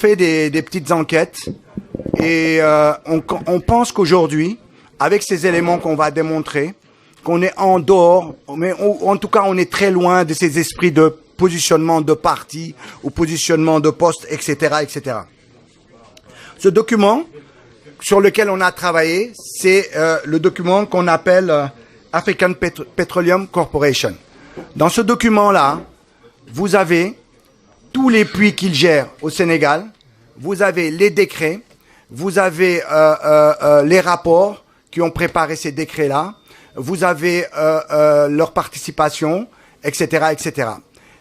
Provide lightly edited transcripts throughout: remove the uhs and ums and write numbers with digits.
fait des petites enquêtes et on pense qu'aujourd'hui, avec ces éléments qu'on va démontrer, qu'on est en dehors, mais en tout cas on est très loin de ces esprits de positionnement de parti ou positionnement de poste, etc., etc. Ce document sur lequel on a travaillé, c'est le document qu'on appelle African Petroleum Corporation. Dans ce document-là, vous avez tous les puits qu'il gère au Sénégal, vous avez les décrets, vous avez les rapports qui ont préparé ces décrets-là, vous avez leur participation, etc., etc.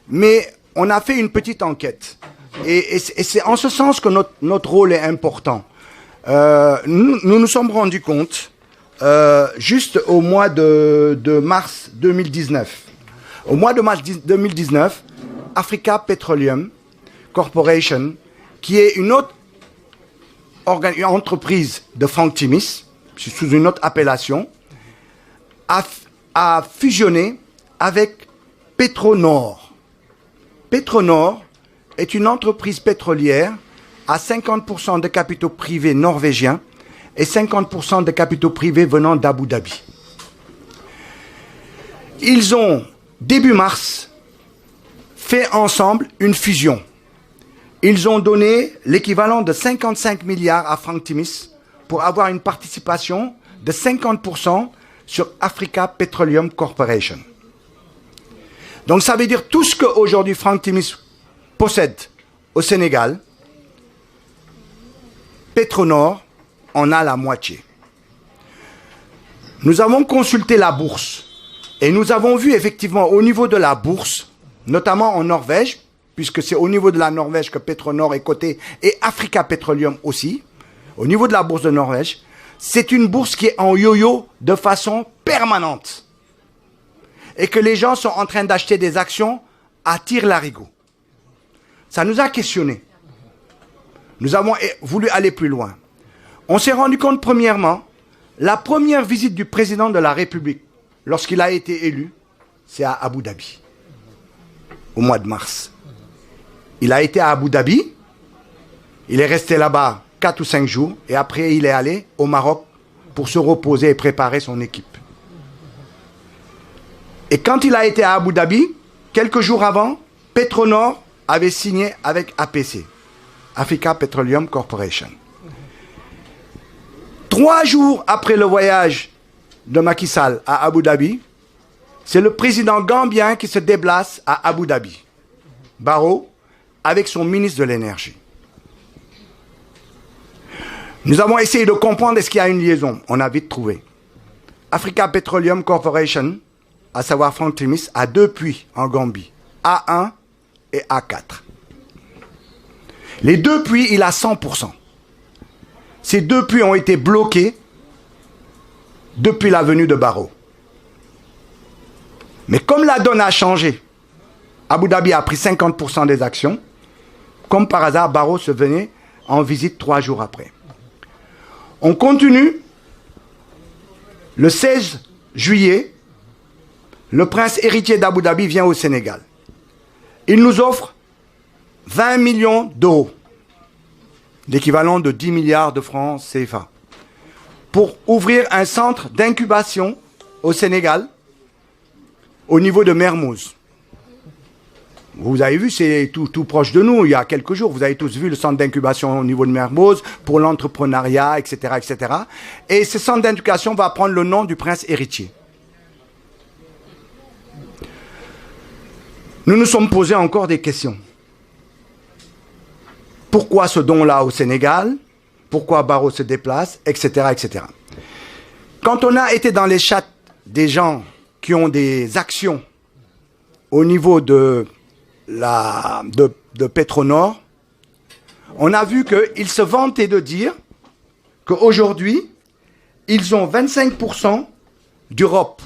Mais on a fait une petite enquête. Et c'est en ce sens que notre rôle est important. Nous nous sommes rendus compte, juste au mois de mars 2019. Au mois de mars 2019, Africa Petroleum Corporation, qui est une autre entreprise de Frank Timis, sous une autre appellation, a fusionné avec Petronor. Petronor est une entreprise pétrolière à 50% de capitaux privés norvégiens et 50% de capitaux privés venant d'Abu Dhabi. Ils ont, début mars, fait ensemble une fusion. Ils ont donné l'équivalent de 55 milliards à Frank Timis pour avoir une participation de 50% sur Africa Petroleum Corporation. Donc ça veut dire tout ce qu'aujourd'hui Frank Timis possède au Sénégal, Petronor en a la moitié. Nous avons consulté la bourse et nous avons vu effectivement au niveau de la bourse, notamment en Norvège, puisque c'est au niveau de la Norvège que Petronor est coté et Africa Petroleum aussi, au niveau de la bourse de Norvège, c'est une bourse qui est en yo-yo de façon permanente. Et que les gens sont en train d'acheter des actions à tire-larigot. Ça nous a questionnés. Nous avons voulu aller plus loin. On s'est rendu compte, premièrement, la première visite du président de la République, lorsqu'il a été élu, c'est à Abu Dhabi, au mois de mars. Il a été à Abu Dhabi, il est resté là-bas 4 ou 5 jours, et après il est allé au Maroc pour se reposer et préparer son équipe. Et quand il a été à Abu Dhabi, quelques jours avant, Petronor avait signé avec APC, Africa Petroleum Corporation. 3 jours après le voyage de Macky Sall à Abu Dhabi, c'est le président gambien qui se déplace à Abu Dhabi, Barrow, avec son ministre de l'énergie. Nous avons essayé de comprendre est-ce qu'il y a une liaison. On a vite trouvé. Africa Petroleum Corporation, à savoir Frank Timis, a 2 puits en Gambie, A1 et A4. Les 2 puits, il a 100%. Ces 2 puits ont été bloqués depuis la venue de Barrow. Mais comme la donne a changé, Abu Dhabi a pris 50% des actions. Comme par hasard, Barrow se venait en visite 3 jours après. On continue. Le 16 juillet, le prince héritier d'Abu Dhabi vient au Sénégal. Il nous offre 20 millions d'euros, l'équivalent de 10 milliards de francs CFA, pour ouvrir un centre d'incubation au Sénégal, au niveau de Mermoz. Vous avez vu, c'est tout proche de nous, il y a quelques jours. Vous avez tous vu le centre d'incubation au niveau de Mermoz pour l'entrepreneuriat, etc., etc. Et ce centre d'incubation va prendre le nom du prince héritier. Nous nous sommes posés encore des questions. Pourquoi ce don-là au Sénégal? Pourquoi Barrow se déplace? Etc., etc. Quand on a été dans les chats des gens qui ont des actions au niveau de Petronor, on a vu qu'ils se vantaient de dire qu'aujourd'hui, ils ont 25% d'Europe,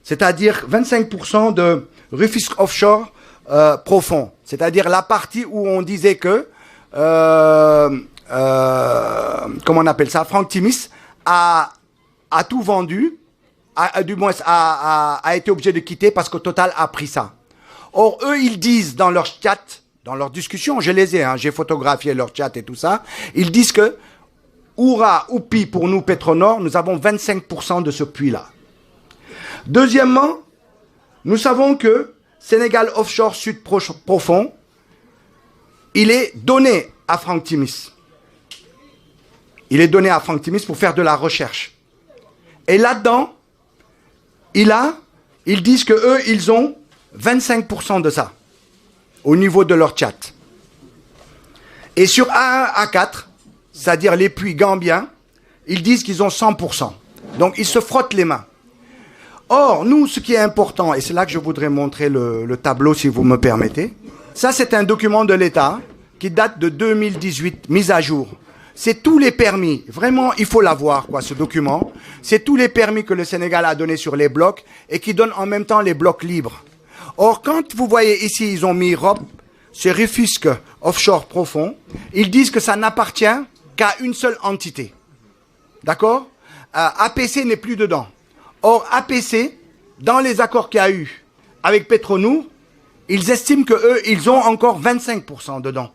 c'est-à-dire 25% de Rufisque Offshore profond, c'est-à-dire la partie où on disait que, comment on appelle ça, Frank Timis a tout vendu, du moins a été obligé de quitter parce que Total a pris ça. Or, eux, ils disent dans leur chat dans leur discussion, je les ai, hein, j'ai photographié leur chat et tout ça, ils disent que Oura, Oupi, pour nous, Petronor, nous avons 25% de ce puits-là. Deuxièmement, nous savons que Sénégal Offshore Sud Profond, il est donné à Franck Timis. Il est donné à Franck Timis pour faire de la recherche. Et là-dedans, ils disent qu'eux, ils ont 25% de ça, au niveau de leur chat. Et sur A1, A4, c'est-à-dire les puits gambiens, ils disent qu'ils ont 100%. Donc, ils se frottent les mains. Or, nous, ce qui est important, et c'est là que je voudrais montrer le tableau, si vous me permettez, ça, c'est un document de l'État qui date de 2018, mise à jour. C'est tous les permis, vraiment, il faut l'avoir, quoi, ce document. C'est tous les permis que le Sénégal a donnés sur les blocs et qui donnent en même temps les blocs libres. Or, quand vous voyez ici, ils ont mis ROP, c'est Rufisque Offshore Profond, ils disent que ça n'appartient qu'à une seule entité. D'accord? APC n'est plus dedans. Or, APC, dans les accords qu'il y a eu avec Petronour, ils estiment qu'eux, ils ont encore 25% dedans.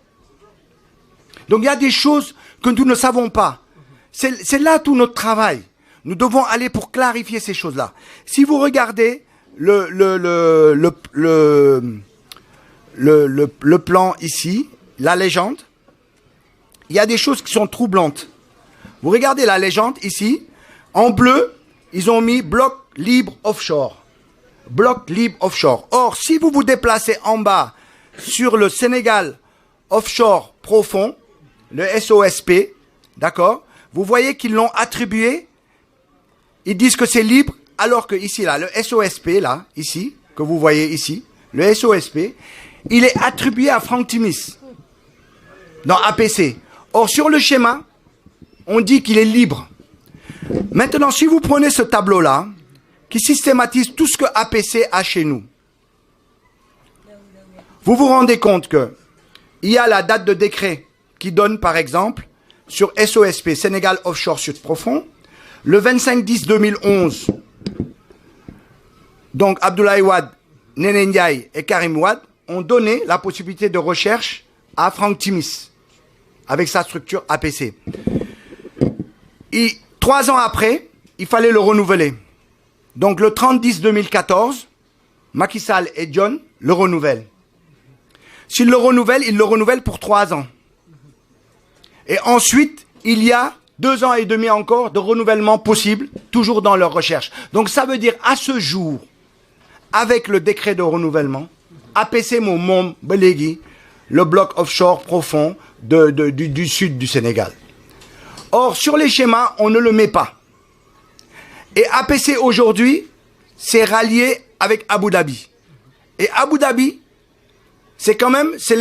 Donc, il y a des choses que nous ne savons pas. C'est là tout notre travail. Nous devons aller pour clarifier ces choses-là. Si vous regardez le plan ici, la légende, il y a des choses qui sont troublantes. Vous regardez la légende ici, en bleu, ils ont mis bloc libre offshore. Bloc libre offshore. Or, si vous vous déplacez en bas sur le Sénégal Offshore Profond, le SOSP, d'accord, vous voyez qu'ils l'ont attribué, ils disent que c'est libre, alors que ici, là, le SOSP, là, ici, que vous voyez ici, le SOSP, il est attribué à Franck Timis, dans APC. Or, sur le schéma, on dit qu'il est libre. Maintenant, si vous prenez ce tableau-là, qui systématise tout ce que APC a chez nous, vous vous rendez compte que il y a la date de décret qui donne, par exemple, sur SOSP, Sénégal Offshore Sud Profond, le 25-10-2011, donc Abdoulaye Wade, Néné Ndiaye et Karim Wade ont donné la possibilité de recherche à Franck Timis, avec sa structure APC. Et 3 ans après, il fallait le renouveler. Donc le 30-10-2014, Macky Sall et John le renouvellent. S'ils le renouvellent, ils le renouvellent pour 3 ans. Et ensuite, il y a 2 ans et demi encore de renouvellement possible, toujours dans leur recherche. Donc ça veut dire, à ce jour, avec le décret de renouvellement, APC Mom Belégui, le bloc offshore profond du sud du Sénégal. Or, sur les schémas, on ne le met pas. Et APC aujourd'hui, c'est rallié avec Abu Dhabi. Et Abu Dhabi, c'est quand même, c'est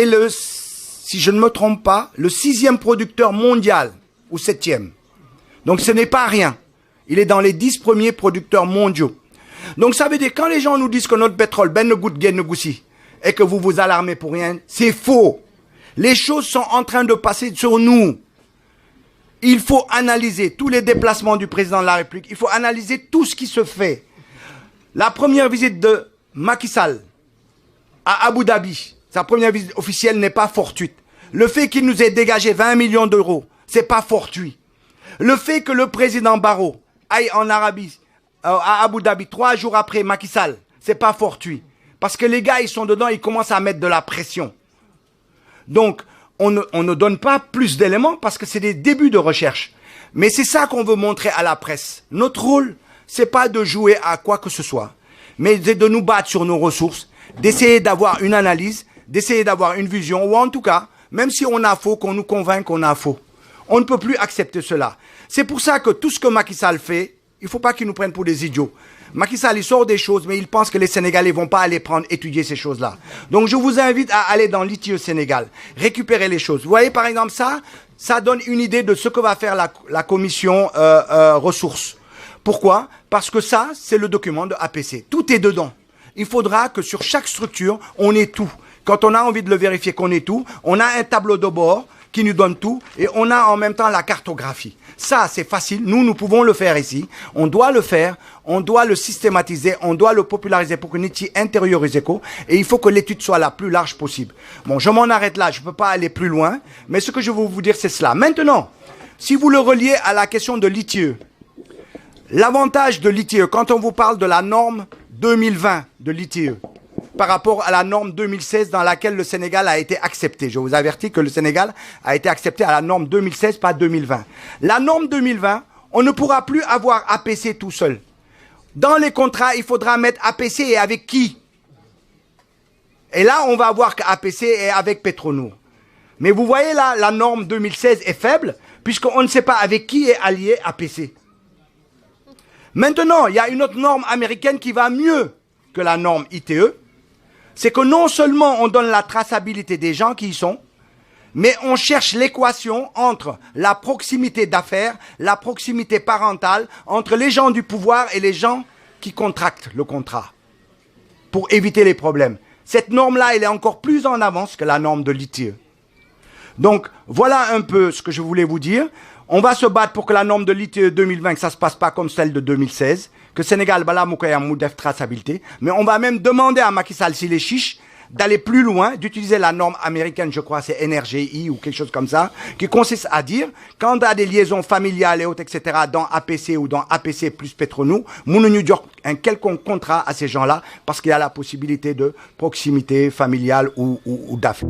le, si je ne me trompe pas, le 6e producteur mondial, ou 7e. Donc ce n'est pas rien. Il est dans les 10 premiers producteurs mondiaux. Donc ça veut dire, quand les gens nous disent que notre pétrole, ben ne goûte gué ne goussi, et que vous vous alarmez pour rien, c'est faux. Les choses sont en train de passer sur nous. Il faut analyser tous les déplacements du président de la République. Il faut analyser tout ce qui se fait. La première visite de Macky Sall à Abu Dhabi, sa première visite officielle n'est pas fortuite. Le fait qu'il nous ait dégagé 20 millions d'euros, c'est pas fortuit. Le fait que le président Barrow aille en Arabie, à Abu Dhabi, 3 jours après Macky Sall, c'est pas fortuit. Parce que les gars, ils sont dedans, ils commencent à mettre de la pression. Donc, on ne donne pas plus d'éléments parce que c'est des débuts de recherche. Mais c'est ça qu'on veut montrer à la presse. Notre rôle, c'est pas de jouer à quoi que ce soit, mais c'est de nous battre sur nos ressources, d'essayer d'avoir une analyse, d'essayer d'avoir une vision, ou en tout cas, même si on a faux, qu'on nous convainc qu'on a faux. On ne peut plus accepter cela. C'est pour ça que tout ce que Macky Sall fait, il ne faut pas qu'il nous prenne pour des idiots. Macky Sall, il sort des choses, mais il pense que les Sénégalais vont pas aller prendre, étudier ces choses-là. Donc, je vous invite à aller dans l'ITIE Sénégal, récupérer les choses. Vous voyez, par exemple, ça donne une idée de ce que va faire la commission ressources. Pourquoi? Parce que ça, c'est le document de APC. Tout est dedans. Il faudra que sur chaque structure, on ait tout. Quand on a envie de le vérifier qu'on ait tout, on a un tableau de bord qui nous donne tout, et on a en même temps la cartographie. Ça, c'est facile. Nous pouvons le faire ici. On doit le faire. On doit le systématiser. On doit le populariser pour que Nietzsche intériorise quoi. Et il faut que l'étude soit la plus large possible. Bon, je m'en arrête là. Je ne peux pas aller plus loin. Mais ce que je veux vous dire, c'est cela. Maintenant, si vous le reliez à la question de l'ITIE, l'avantage de l'ITIE, quand on vous parle de la norme 2020 de l'ITIE, par rapport à la norme 2016 dans laquelle le Sénégal a été accepté. Je vous avertis que le Sénégal a été accepté à la norme 2016, pas 2020. La norme 2020, on ne pourra plus avoir APC tout seul. Dans les contrats, il faudra mettre APC et avec qui? Et là, on va voir qu'APC est avec Petronour. Mais vous voyez là, la norme 2016 est faible, puisqu'on ne sait pas avec qui est allié APC. Maintenant, il y a une autre norme américaine qui va mieux que la norme ITE. C'est que non seulement on donne la traçabilité des gens qui y sont, mais on cherche l'équation entre la proximité d'affaires, la proximité parentale, entre les gens du pouvoir et les gens qui contractent le contrat, pour éviter les problèmes. Cette norme-là, elle est encore plus en avance que la norme de l'ITIE. Donc, voilà un peu ce que je voulais vous dire. On va se battre pour que la norme de l'ITIE 2020, que ça ne se passe pas comme celle de 2016, que Sénégal, bala moukoya moudef traçabilité. Mais on va même demander à Macky Sall, s'il est chiche, d'aller plus loin, d'utiliser la norme américaine, je crois, c'est NRGI ou quelque chose comme ça, qui consiste à dire, quand on a des liaisons familiales et autres, etc., dans APC ou dans APC plus Petronou, nous dire un quelconque contrat à ces gens-là, parce qu'il y a la possibilité de proximité familiale ou d'affaires.